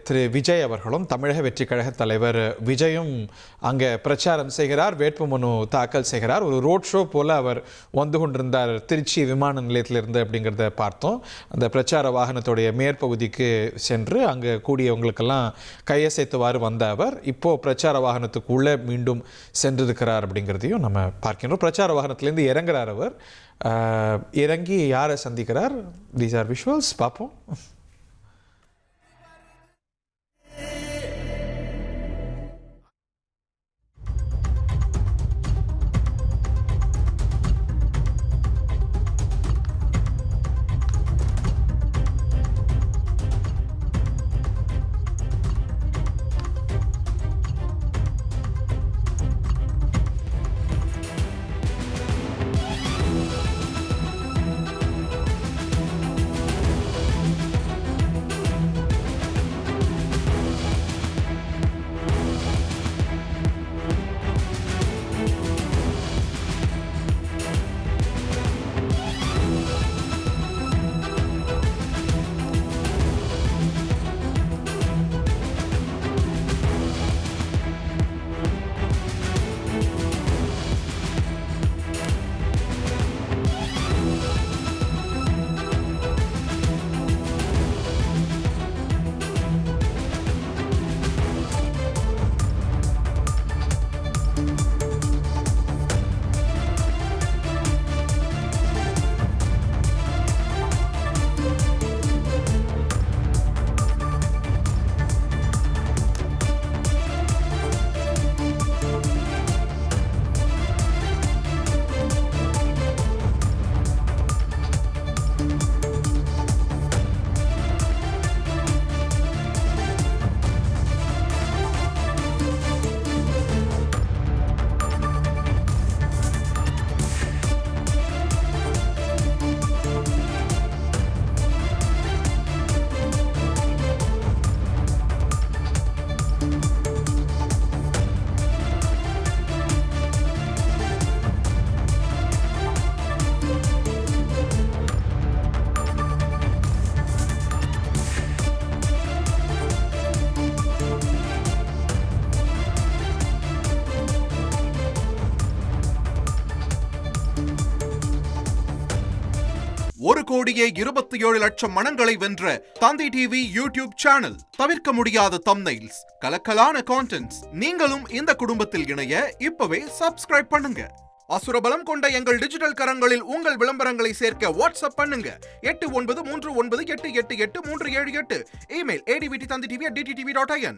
திரு விஜய் அவர்களும் தமிழக வெற்றி கழக தலைவர் விஜயும் அங்கே பிரச்சாரம் செய்கிறார், வேட்புமனு தாக்கல் செய்கிறார். ஒரு ரோட் ஷோ போல் அவர் வந்து கொண்டிருந்தார் திருச்சி விமான நிலையத்திலிருந்து அப்படிங்கிறத பார்த்தோம். அந்த பிரச்சார வாகனத்துடைய மேற்பகுதிக்கு சென்று அங்கே கூடியவங்களுக்கெல்லாம் கையசைத்துவாறு வந்த அவர் இப்போது பிரச்சார வாகனத்துக்குள்ளே மீண்டும் சென்றிருக்கிறார் அப்படிங்கிறதையும் நம்ம பார்க்கின்றோம். பிரச்சார வாகனத்திலேருந்து இறங்குறார் அவர். இறங்கி யாரை சந்திக்கிறார்? தீஸ் ஆர் விஷுவல்ஸ், பார்ப்போம். ஒரு கோடியே 27 லட்சம் மனங்களை வென்ற தந்தி டிவி யூடியூப் சேனல். தவிர்க்க முடியாத தம்ப்நெயில்ஸ், கலக்கலான கான்டென்ட்ஸ். நீங்களும் இந்த குடும்பத்தில் இணைய இப்பவே சப்ஸ்கிரைப் பண்ணுங்க. அசுரபலம் கொண்ட எங்கள் டிஜிட்டல் கரங்களில் உங்கள் விளம்பரங்களை சேர்க்க வாட்ஸ்அப் பண்ணுங்க. 893988883778. Email advtthanditv@dttv.in.